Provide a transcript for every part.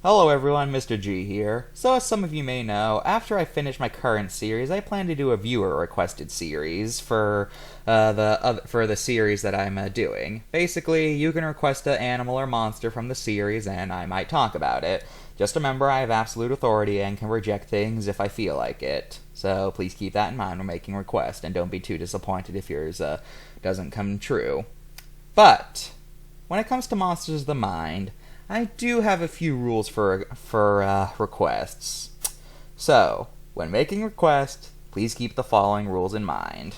Hello everyone, Mr.G here. So as some of you may know, after I finish my current series, I plan to do a viewer-requested series for the series that I'm doing. Basically, you can request an animal or monster from the series, and I might talk about it. Just remember, I have absolute authority and can reject things if I feel like it. So please keep that in mind when making requests, and don't be too disappointed if yours doesn't come true. But when it comes to Monsters of the Mind, I do have a few rules for requests. So, when making requests, please keep the following rules in mind.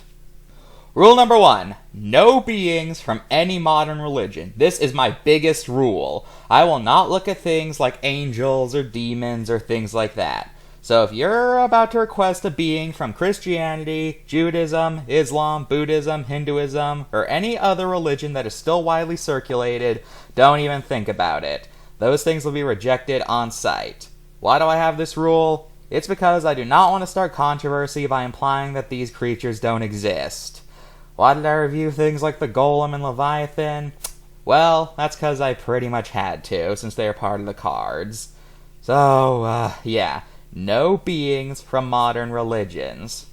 Rule number 1, no beings from any modern religion. This is my biggest rule. I will not look at things like angels or demons or things like that. So if you're about to request a being from Christianity, Judaism, Islam, Buddhism, Hinduism, or any other religion that is still widely circulated, don't even think about it. Those things will be rejected on sight. Why do I have this rule? It's because I do not want to start controversy by implying that these creatures don't exist. Why did I review things like the Golem and Leviathan? Well, that's because I pretty much had to, since they are part of the cards. So, yeah. No beings from modern religions.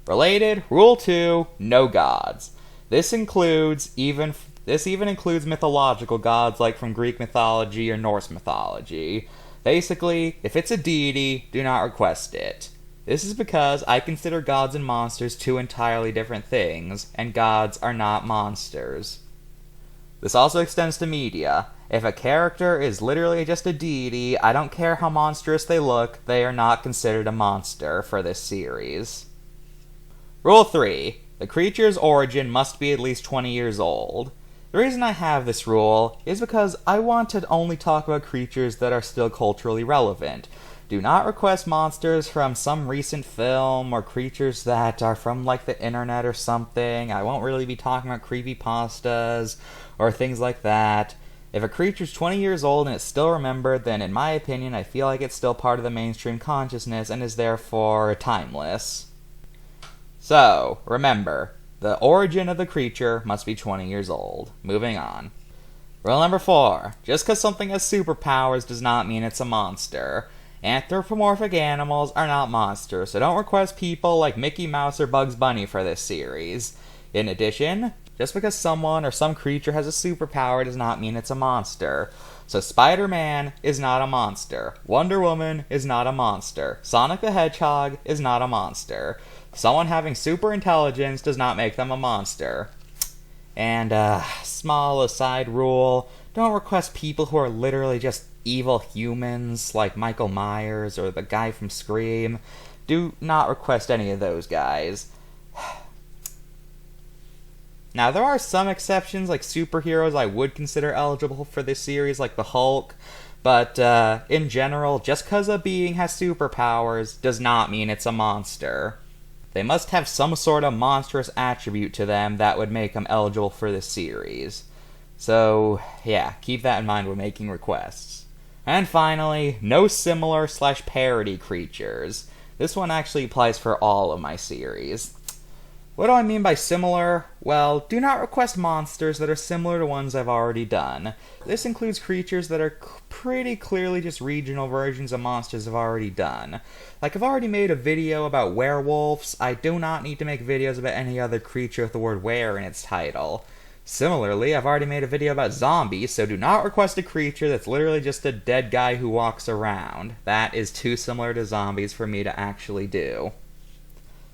Related, Rule 2, no gods. This even includes mythological gods like from Greek mythology or Norse mythology. Basically, if it's a deity, do not request it. This is because I consider gods and monsters two entirely different things, and gods are not monsters. This also extends to media. If a character is literally just a deity, I don't care how monstrous they look, they are not considered a monster for this series. Rule 3. The creature's origin must be at least 20 years old. The reason I have this rule is because I want to only talk about creatures that are still culturally relevant. Do not request monsters from some recent film or creatures that are from like the internet or something. I won't really be talking about creepypastas or things like that. If a creature's 20 years old and it's still remembered, then in my opinion, I feel like it's still part of the mainstream consciousness and is therefore timeless. So, remember, the origin of the creature must be 20 years old. Moving on. Rule number 4. Just because something has superpowers does not mean it's a monster. Anthropomorphic animals are not monsters, so don't request people like Mickey Mouse or Bugs Bunny for this series. In addition, just because someone or some creature has a superpower does not mean it's a monster. So Spider-Man is not a monster. Wonder Woman is not a monster. Sonic the Hedgehog is not a monster. Someone having super intelligence does not make them a monster. And small aside rule, don't request people who are literally just evil humans like Michael Myers or the guy from Scream. Do not request any of those guys. Now, there are some exceptions, like superheroes I would consider eligible for this series, like the Hulk, but in general, just because a being has superpowers does not mean it's a monster. They must have some sort of monstrous attribute to them that would make them eligible for this series. So, yeah, keep that in mind when making requests. And finally, no similar/parody creatures. This one actually applies for all of my series. What do I mean by similar? Well, do not request monsters that are similar to ones I've already done. This includes creatures that are pretty clearly just regional versions of monsters I've already done. Like, I've already made a video about werewolves. I do not need to make videos about any other creature with the word were in its title. Similarly, I've already made a video about zombies, so do not request a creature that's literally just a dead guy who walks around. That is too similar to zombies for me to actually do.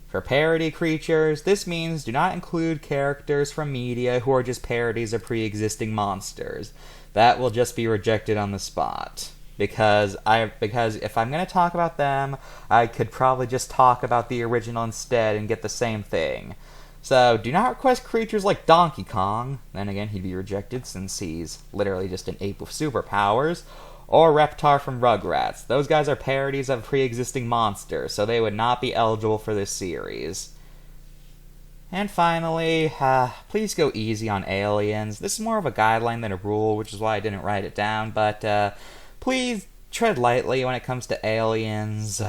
For parody creatures, this means do not include characters from media who are just parodies of pre-existing monsters. That will just be rejected on the spot. Because if I'm going to talk about them, I could probably just talk about the original instead and get the same thing. So, do not request creatures like Donkey Kong, then again he'd be rejected since he's literally just an ape with superpowers, or Reptar from Rugrats. Those guys are parodies of pre-existing monsters, so they would not be eligible for this series. And finally, please go easy on aliens. This is more of a guideline than a rule, which is why I didn't write it down, but please tread lightly when it comes to aliens.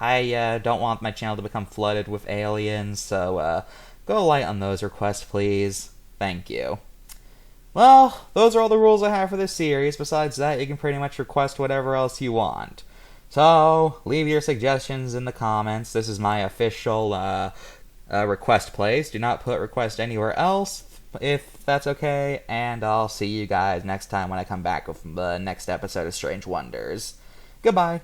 I don't want my channel to become flooded with aliens, so go light on those requests, please. Thank you. Well, those are all the rules I have for this series. Besides that, you can pretty much request whatever else you want. So, leave your suggestions in the comments. This is my official request place. Do not put request anywhere else, if that's okay. And I'll see you guys next time when I come back with the next episode of Strange Wonders. Goodbye.